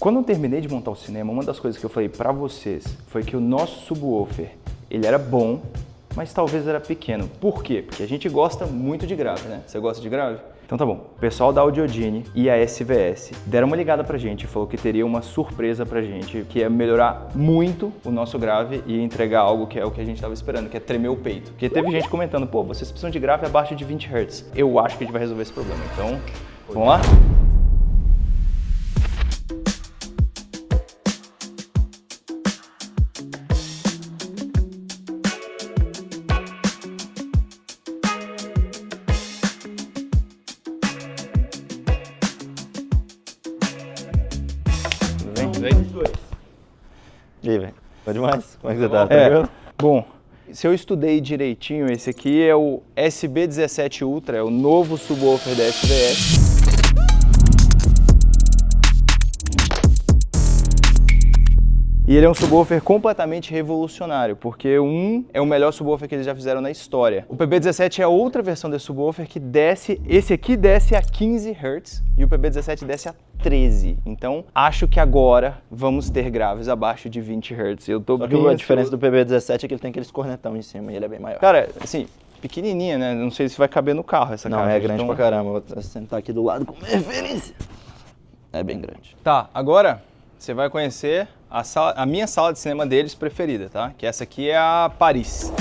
Quando eu terminei de montar o cinema, uma das coisas que eu falei pra vocês foi que o nosso subwoofer, ele era bom, mas talvez era pequeno. Por quê? Porque a gente gosta muito de grave, né? Você gosta de grave? Então tá bom, o pessoal da Audiogene e a SVS deram uma ligada pra gente e falou que teria uma surpresa pra gente, que ia melhorar muito o nosso grave e entregar algo que é o que a gente tava esperando, que é tremer o peito. Porque teve gente comentando, pô, vocês precisam de grave abaixo de 20 Hz. Eu acho que a gente vai resolver esse problema, então vamos lá? E aí, velho? Bom demais? Como é que você tá? Tranquilo? Bom, se eu estudei direitinho, esse aqui é o SB17 Ultra, é o novo subwoofer da SVS. E ele é um subwoofer completamente revolucionário, porque é o melhor subwoofer que eles já fizeram na história. O PB17 é outra versão desse subwoofer que desce, esse aqui desce a 15 Hz e o PB17 desce a 13. Então, acho que agora vamos ter graves abaixo de 20 Hz. Eu tô Só que a diferença do PB17 é que ele tem aqueles cornetão em cima e ele é bem maior. Cara, assim, pequenininha, né? Não sei se vai caber no carro essa caixa. Não, é grande pra caramba. Vou sentar aqui do lado como referência. É bem grande. Tá, agora você vai conhecer a minha sala de cinema deles preferida, tá? Que essa aqui é a Paris.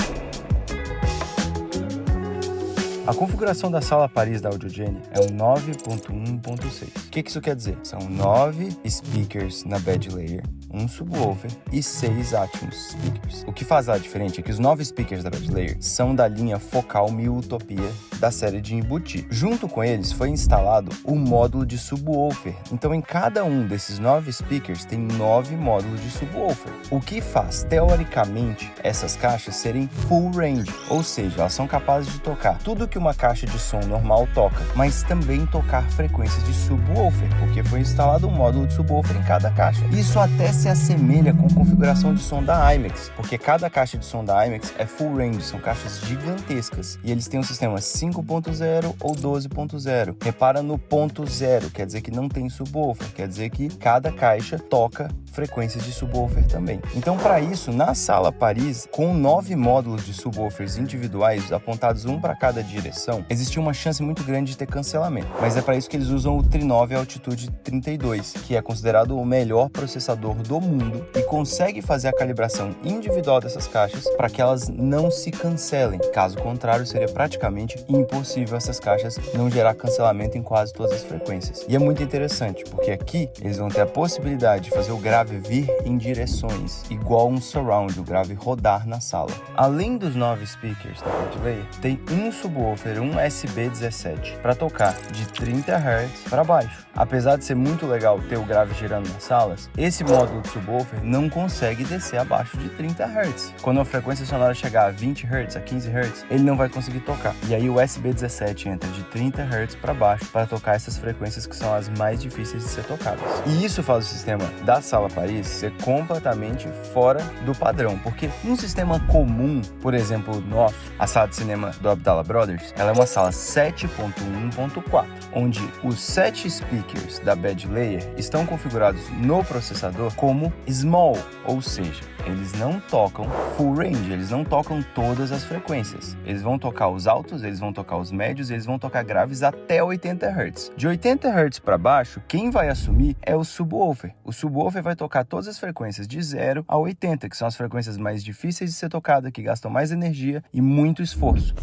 A configuração da sala Paris da Audiogene é o 9.1.6. O que isso quer dizer? São 9 speakers na bed layer, um subwoofer e 6 Atmos speakers. O que faz ela diferente é que os 9 speakers da bed layer são da linha Focal 1000 Utopia da série de Embuti. Junto com eles foi instalado o módulo de subwoofer. Então em cada um desses 9 speakers tem 9 módulos de subwoofer. O que faz, teoricamente, essas caixas serem full range, ou seja, elas são capazes de tocar tudo que uma caixa de som normal toca, mas também tocar frequências de subwoofer, porque foi instalado um módulo de subwoofer em cada caixa. Isso até se assemelha com a configuração de som da IMAX, porque cada caixa de som da IMAX é full range, são caixas gigantescas, e eles têm um sistema 5.0 ou 12.0. Repara no ponto zero, quer dizer que não tem subwoofer, quer dizer que cada caixa toca frequências de subwoofer também. Então, para isso, na sala Paris, com 9 módulos de subwoofers individuais apontados um para cada direção, existia uma chance muito grande de ter cancelamento. Mas é para isso que eles usam o Tri9 Altitude 32, que é considerado o melhor processador do mundo e consegue fazer a calibração individual dessas caixas para que elas não se cancelem. Caso contrário, seria praticamente impossível essas caixas não gerar cancelamento em quase todas as frequências. E é muito interessante, porque aqui eles vão ter a possibilidade de fazer o grave vir em direções, igual um surround, o grave rodar na sala. Além dos 9 speakers da bed layer, tem um subwoofer, um SB17, para tocar de 30 Hz para baixo. Apesar de ser muito legal ter o grave girando nas salas, esse módulo de subwoofer não consegue descer abaixo de 30 Hz. Quando a frequência sonora chegar a 20 Hz, a 15 Hz, ele não vai conseguir tocar. E aí o SB17 entra de 30 Hz para baixo para tocar essas frequências que são as mais difíceis de ser tocadas. E isso faz o sistema da sala Paris ser completamente fora do padrão, porque num sistema comum, por exemplo, o nosso, a sala de cinema do Abdallah Brothers, ela é uma sala 7.1.4, onde os 7 speakers da bed layer estão configurados no processador como small, ou seja, eles não tocam full range, eles não tocam todas as frequências. Eles vão tocar os altos, eles vão tocar os médios, eles vão tocar graves até 80 Hz. De 80 Hz para baixo, quem vai assumir é o subwoofer. O subwoofer vai tocar todas as frequências de 0 a 80, que são as frequências mais difíceis de ser tocada, que gastam mais energia e muito esforço.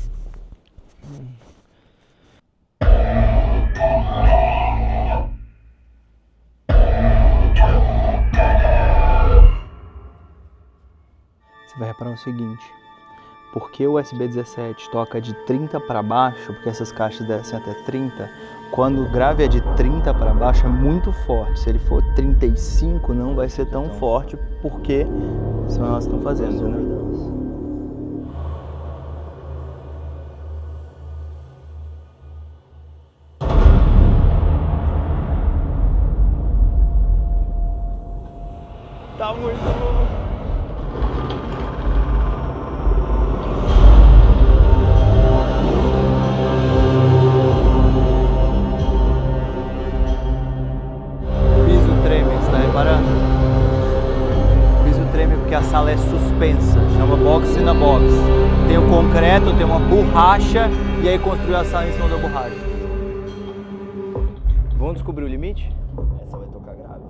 Você vai reparar o seguinte, porque o SB17 toca de 30 para baixo, porque essas caixas descem até 30, quando o grave é de 30 para baixo é muito forte. Se ele for 35 não vai ser tão forte, porque senão elas estão fazendo, né? Tá muito bom. que a sala é suspensa, chama box in a box. Tem o concreto, tem uma borracha e aí construiu a sala em cima da borracha. Vamos descobrir o limite? Essa vai tocar grave.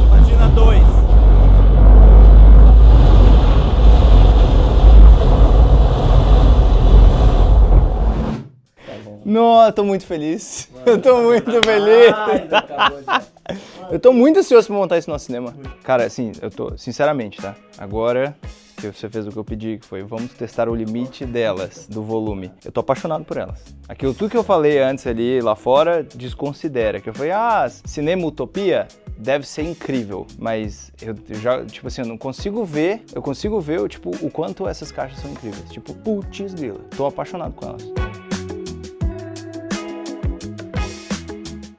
Imagina 2. Nossa, eu tô muito feliz. Eu tô muito feliz. Eu tô muito ansioso pra montar isso no nosso cinema. Cara, assim, eu tô, sinceramente, tá? Agora que você fez o que eu pedi, que foi vamos testar o limite delas, do volume. Eu tô apaixonado por elas. Aquilo tudo que eu falei antes ali, lá fora, desconsidera. Que eu falei, cinema utopia deve ser incrível. Mas eu já, tipo assim, eu não consigo ver, tipo, o quanto essas caixas são incríveis. Tipo, putz grila. Tô apaixonado com elas.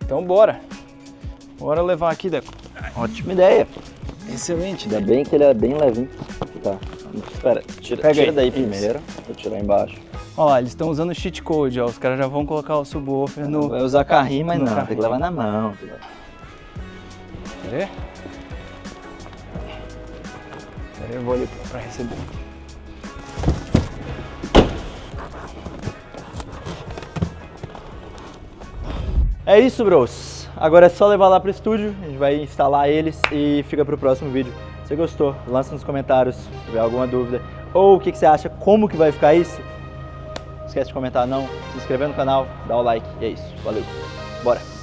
Então bora. Bora levar aqui, Deco. Ótima ideia. Excelente, Ainda bem que ele é bem levinho. Tá. Espera, tira aí. daí primeiro. Vou tirar embaixo. Ó lá, eles estão usando cheat code, ó. Os caras já vão colocar o subwoofer no... Vai usar carrinho, mas no não. carrinho. Tem que levar na mão. Quer ver? Pera aí, eu vou ali pra receber. É isso, bros. Agora é só levar lá pro estúdio, a gente vai instalar eles e fica pro próximo vídeo. Se você gostou, lança nos comentários se tiver alguma dúvida. Ou o que você acha, como que vai ficar isso? Não esquece de comentar não, se inscrever no canal, dá o like e é isso. Valeu, bora!